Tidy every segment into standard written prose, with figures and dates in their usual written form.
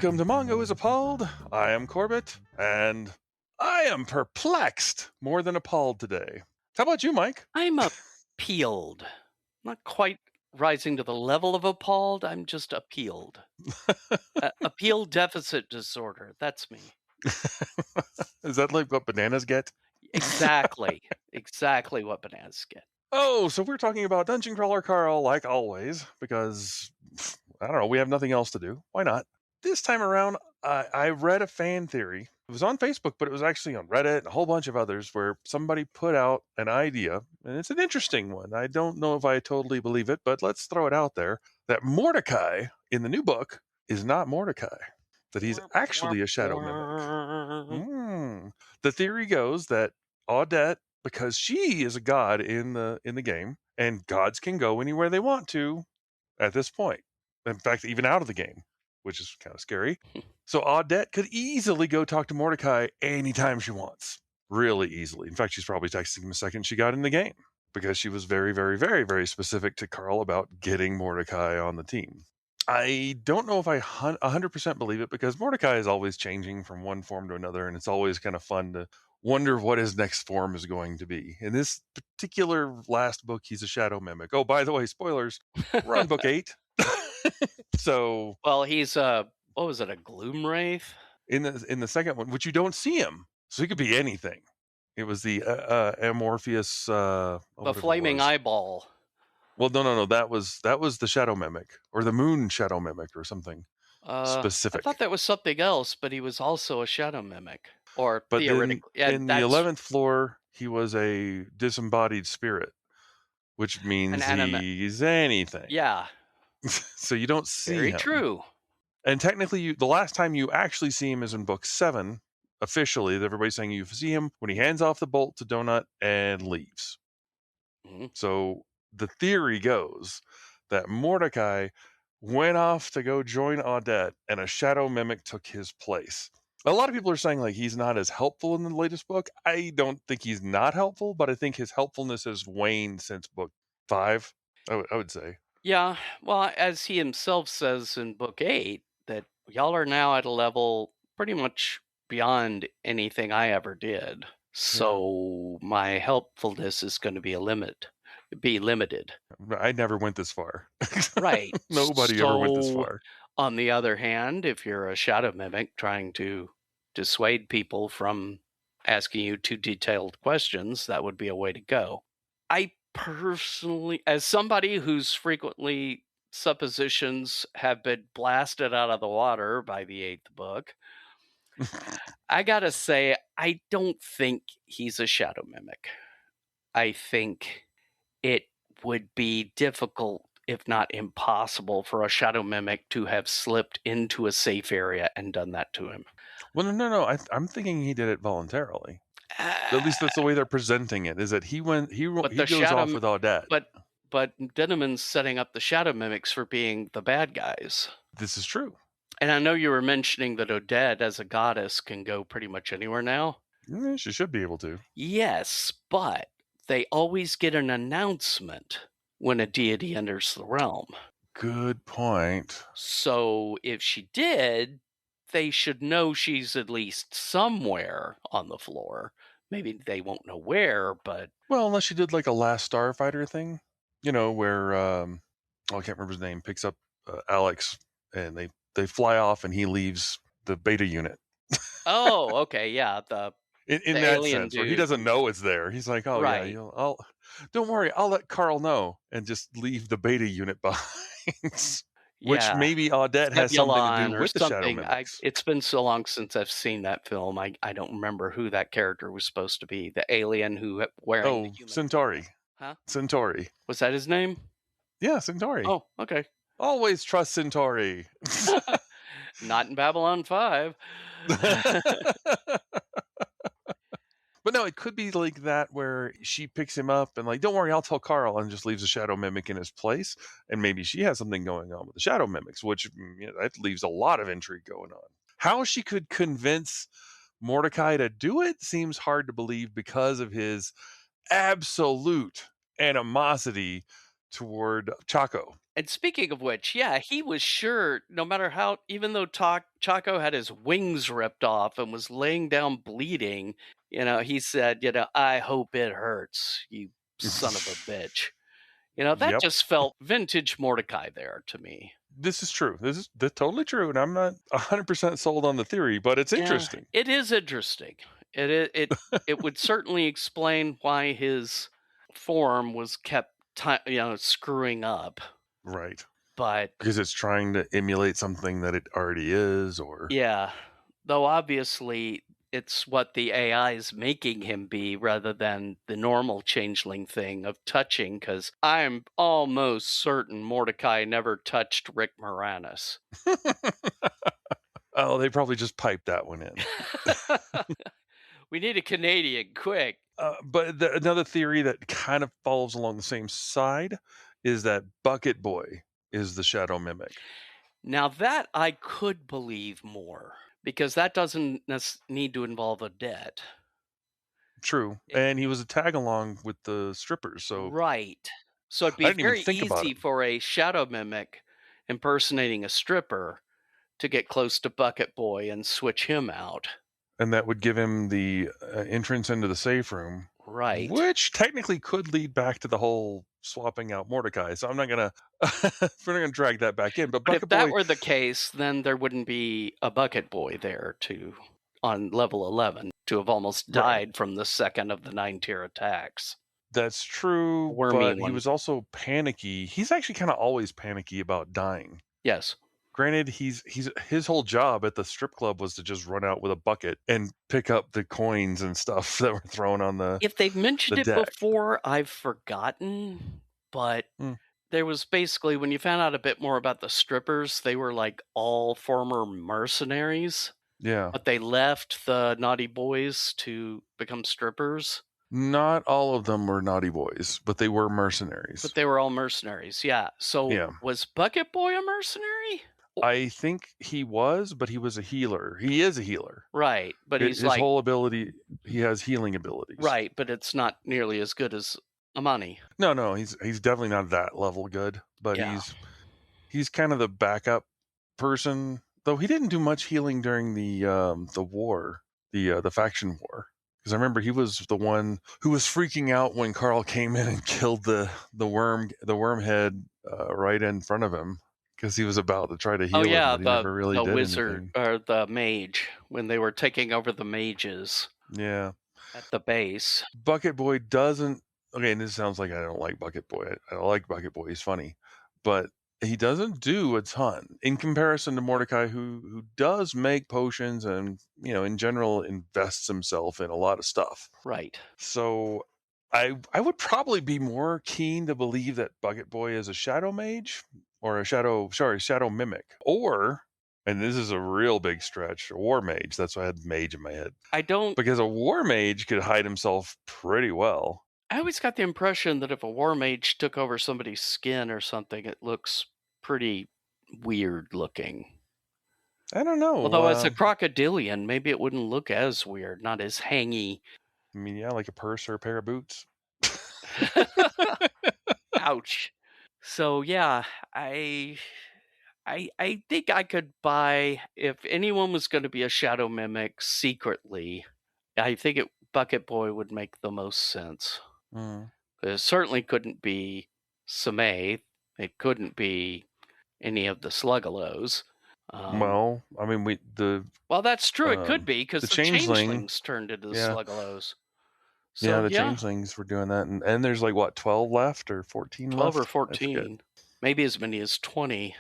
Welcome to Mongo is Appalled. I am Corbett, and I am perplexed more than appalled today. How about you, Mike? I'm appealed. Not quite rising to the level of appalled, I'm just appealed. Appeal deficit disorder, that's me. Is that like what bananas get? Exactly. Exactly what bananas get. Oh, so we're talking about Dungeon Crawler Carl, like always, because, I don't know, we have nothing else to do. Why not? This time around, I read a fan theory. It was on Facebook, but it was actually on Reddit and a whole bunch of others where somebody put out an idea, and it's an interesting one. I don't know if I totally believe it, but let's throw it out there, that Mordecai in the new book is not Mordecai, that he's actually a shadow mimic. The theory goes that Odette, because she is a god in the game, and gods can go anywhere they want to at this point. In fact, even out of the game, which is kind of scary. So Odette could easily go talk to Mordecai anytime she wants. Really easily. In fact, she's probably texting him the second she got in the game, because she was very, very, very, very specific to Carl about getting Mordecai on the team. I don't know if I 100% believe it, because Mordecai is always changing from one form to another, and it's always kind of fun to wonder what his next form is going to be. In this particular last book, he's a shadow mimic. Oh, by the way, spoilers, we're on book 8. So, well, he's what was it, a gloom wraith? In the second one, which you don't see him, so he could be anything. It was the amorphous, the flaming eyeball. Well, no, that was the shadow mimic, or the moon shadow mimic, or something specific. I thought that was something else, but he was also a shadow mimic, or but theoretically. In the 11th floor, he was a disembodied spirit, which means he's anything. Yeah. So you don't see him. Very true. And technically, the last time you actually see him is in book 7. Officially, everybody's saying you see him when he hands off the bolt to Donut and leaves. Mm-hmm. So the theory goes that Mordecai went off to go join Odette, and a shadow mimic took his place. A lot of people are saying like he's not as helpful in the latest book. I don't think he's not helpful, but I think his helpfulness has waned since book 5, I would say. Yeah, well, as he himself says in book 8, that y'all are now at a level pretty much beyond anything I ever did. So my helpfulness is going to be limited. I never went this far. Right. Nobody ever went this far. On the other hand, if you're a shadow mimic trying to dissuade people from asking you too detailed questions, that would be a way to go. I personally, as somebody whose frequently suppositions have been blasted out of the water by the 8th book, I gotta say, I don't think he's a shadow mimic. I think it would be difficult, if not impossible, for a shadow mimic to have slipped into a safe area and done that to him. Well, no. I'm thinking he did it voluntarily. At least that's the way they're presenting it. Is that he goes off with Odette. But Denneman's setting up the shadow mimics for being the bad guys. This is true. And I know you were mentioning that Odette, as a goddess, can go pretty much anywhere now. Yeah, she should be able to. Yes, but they always get an announcement when a deity enters the realm. Good point. So if she did, they should know she's at least somewhere on the floor. Maybe they won't know where, but... Well, unless she did like a Last Starfighter thing, where, I can't remember his name, picks up Alex, and they fly off, and he leaves the beta unit. Oh, okay, yeah, in that sense, where he doesn't know it's there. He's like, oh, right. Yeah, don't worry, I'll let Carl know, and just leave the beta unit behind. Which maybe Odette has something to do with the shadow mimics. It's been so long since I've seen that film. I don't remember who that character was supposed to be. The alien who wearing the human... Centauri. Huh? Centauri. Was that his name? Yeah, Centauri. Oh, okay. Always trust Centauri. Not in Babylon 5. But no, it could be like that, where she picks him up and like, don't worry, I'll tell Carl, and just leaves a shadow mimic in his place. And maybe she has something going on with the shadow mimics, which that leaves a lot of intrigue going on. How she could convince Mordecai to do it seems hard to believe, because of his absolute animosity toward Chaco. And speaking of which, yeah, he was sure no matter how, even though Chaco had his wings ripped off and was laying down bleeding, he said, I hope it hurts, you son of a bitch. That Yep. just felt vintage Mordecai there to me. This is true. That's totally true, and I'm not 100% sold on the theory, but it's Yeah, interesting. it is interesting. It would certainly explain why his form was kept screwing up. Right. But Because it's trying to emulate something that it already is, or yeah, though obviously it's what the AI is making him be rather than the normal changeling thing of touching, because I'm almost certain Mordecai never touched Rick Moranis. oh, they probably just piped that one in. We need a Canadian, quick. But another theory that kind of follows along the same side is that Bucket Boy is the shadow mimic. Now that I could believe more, because that doesn't need to involve Odette. True. And he was a tag along with the strippers, so Right. So it'd I be didn't even very think about easy it. for a shadow mimic impersonating a stripper to get close to Bucket Boy and switch him out. And that would give him the entrance into the safe room, Right. which technically could lead back to the whole swapping out Mordecai. So I'm not gonna we're not gonna drag that back in. But But if Bucket that Boy, were the case, then there wouldn't be a Bucket Boy there on level 11 to have almost right? died from the second of the 9-tier attacks. That's true, Wormy but he one. was also panicky. He's actually kind of always panicky about dying. Yes. Granted, he's his whole job at the strip club was to just run out with a bucket and pick up the coins and stuff that were thrown on the If they've mentioned it deck. before, I've forgotten, but Hmm. there was basically, when you found out a bit more about the strippers, they were like all former mercenaries, Yeah, but they left the naughty boys to become strippers. not all of them were naughty boys, but they were mercenaries. But they were all mercenaries, yeah. So Yeah, was Bucket Boy a mercenary? I think he was, but he was a healer. He is a healer. Right, but he's His like, whole ability, he has healing abilities. right, but it's not nearly as good as Amani. No, he's definitely not that level good, but Yeah. he's kind of the backup person. Though he didn't do much healing during the war, the faction war. Because I remember he was the one who was freaking out when Carl came in and killed the worm head right in front of him because he was about to try to Oh heal him, yeah, but he never really the did wizard anything. or the mage when they were taking over the mages Yeah, at the base. Bucket Boy doesn't. Okay, and this sounds like I don't like Bucket Boy. I like Bucket Boy. He's funny, but he doesn't do a ton in comparison to Mordecai, who does make potions and in general invests himself in a lot of stuff. Right. So I would probably be more keen to believe that Bucket Boy is a shadow mage or shadow mimic, or and this is a real big stretch, a war mage. That's why I had mage in my head I don't because a war mage could hide himself pretty well. I always got the impression that if a war mage took over somebody's skin or something, it looks pretty weird looking. I don't know. Although as a crocodilian, maybe it wouldn't look as weird, not as hangy. I mean, yeah, like a purse or a pair of boots. Ouch. So yeah, I think I could buy, if anyone was going to be a shadow mimic secretly, I think Bucket Boy would make the most sense. Mm. It certainly couldn't be Samay. It couldn't be any of the Sluggalos. Well, I mean, Well, that's true. It could um, be because the the changeling, changelings turned into the yeah, Sluggalos. yeah, So the yeah, changelings were doing that, and there's like what 12 left or 14 12 or left? I forget. 14, maybe as many as 20.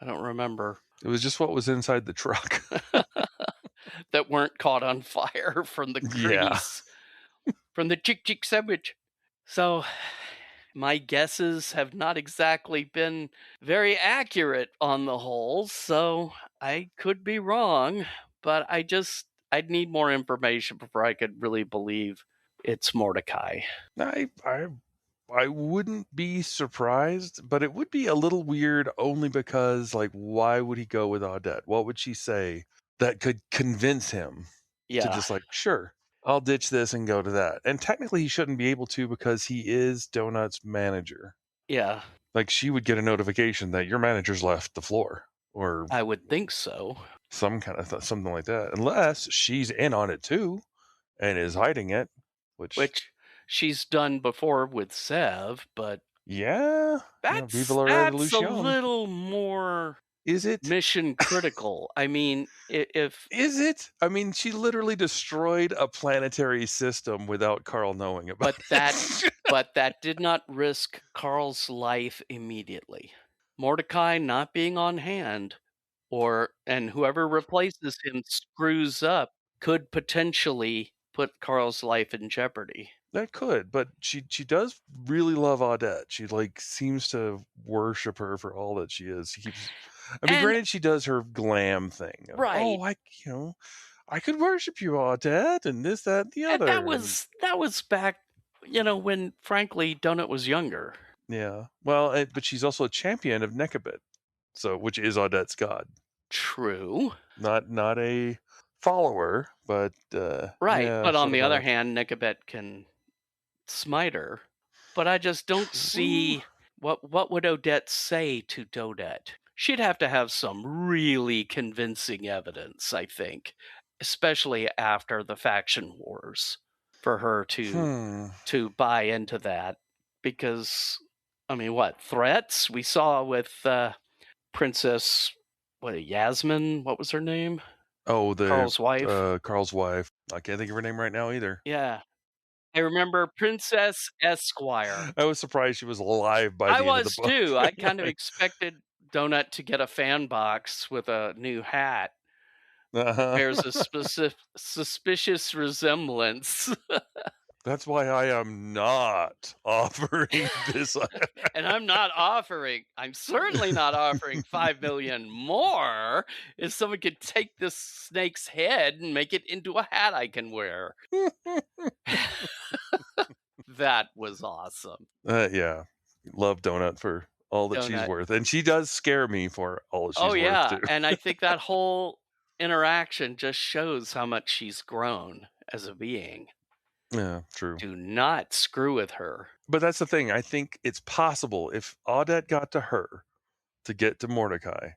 I don't remember. It was just what was inside the truck. That weren't caught on fire from the Yeah. grease from the chick sandwich. So my guesses have not exactly been very accurate on the whole, so I could be wrong, but I'd need more information before I could really believe it's Mordecai. I wouldn't be surprised, but it would be a little weird only because like why would he go with Odette? What would she say that could convince him to Yeah. just like, sure, I'll ditch this and go to that? And technically he shouldn't be able to because he is Donut's manager. Yeah. Like, she would get a notification that your manager's left the floor, or I would think so. some kind of something like that, unless she's in on it too and is hiding it, Which she's done before with Sev, but yeah, Viva la that's a Revolution. little more Is it mission critical. I mean, if Is it? I mean, she literally destroyed a planetary system without Carl knowing about it. but that did not risk Carl's life immediately. Mordecai not being on hand, and whoever replaces him screws up, could potentially put Carl's life in jeopardy. That could, but she does really love Odette. She seems to worship her for all that she is. Granted, she does her glam thing. Right. Oh, I could worship you, Odette, and this, that, and the other. And that was back, when frankly Donut was younger. Yeah. Well, but she's also a champion of Nekabit, which is Odette's god. True. Not a follower, but right. Yeah, but on the other hand, Nekabet can smite her. But I just don't see what would Odette say to Donut. She'd have to have some really convincing evidence, I think, especially after the faction wars, for her to buy into that. Because, what threats we saw with Princess Yasmin? What was her name? Oh, Carl's wife. Carl's wife. I can't think of her name right now either. Yeah. I remember Princess Esquire. I was surprised she was alive by the end of the book. I was too. I kind of expected Donut to get a fan box with a new hat. There's a suspicious resemblance. That's why I am not offering this. And I'm certainly not offering 5 million more if someone could take this snake's head and make it into a hat I can wear. That was awesome. Yeah. Love Donut for all that she's worth. And she does scare me for all that she's worth, too. And I think that whole interaction just shows how much she's grown as a being. Yeah, true. Do not screw with her. But that's the thing. I think it's possible if Odette got to her to get to Mordecai,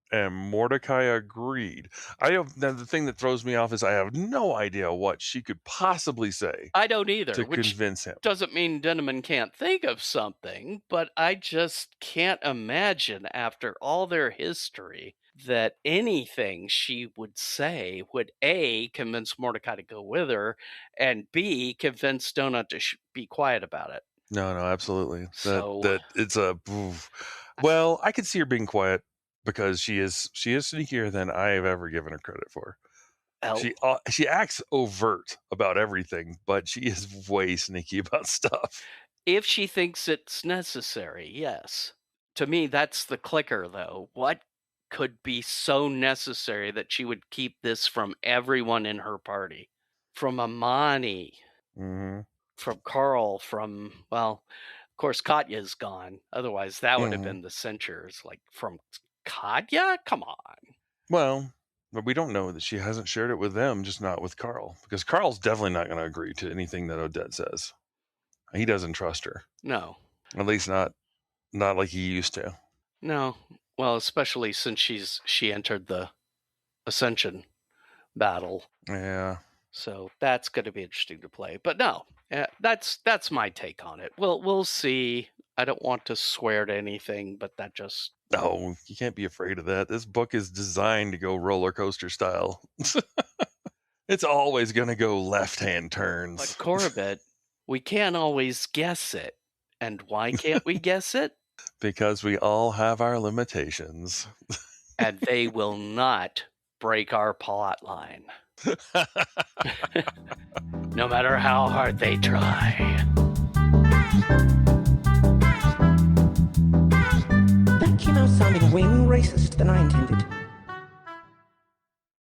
and Mordecai agreed. The thing that throws me off is I have no idea what she could possibly say. I don't either. To convince him. Doesn't mean Denneman can't think of something, but I just can't imagine, after all their history, that anything she would say would A, convince Mordecai to go with her, and B, convince Donut to be quiet about it. No, absolutely. That it's a... Well, I could see her being quiet because she is sneakier than I have ever given her credit for. She acts overt about everything, but she is way sneaky about stuff. If she thinks it's necessary, yes. To me, that's the clicker, though. What could be so necessary that she would keep this from everyone in her party? From Amani, from Carl, of course, Katya's gone. Otherwise, that would have been the censures. From Katya? Come on. Well, but we don't know that she hasn't shared it with them, just not with Carl. Because Carl's definitely not going to agree to anything that Odette says. He doesn't trust her. No. At least not like he used to. No. Well, especially since she entered the Ascension battle. Yeah. So that's going to be interesting to play. But no, that's my take on it. We'll see. I don't want to swear to anything, but that just... No, you can't be afraid of that. This book is designed to go roller coaster style. It's always going to go left-hand turns. But Corbett, we can't always guess it. And why can't we guess it? Because we all have our limitations. And they will not break our plot line. No matter how hard they try. That came out sounding way more racist than I intended.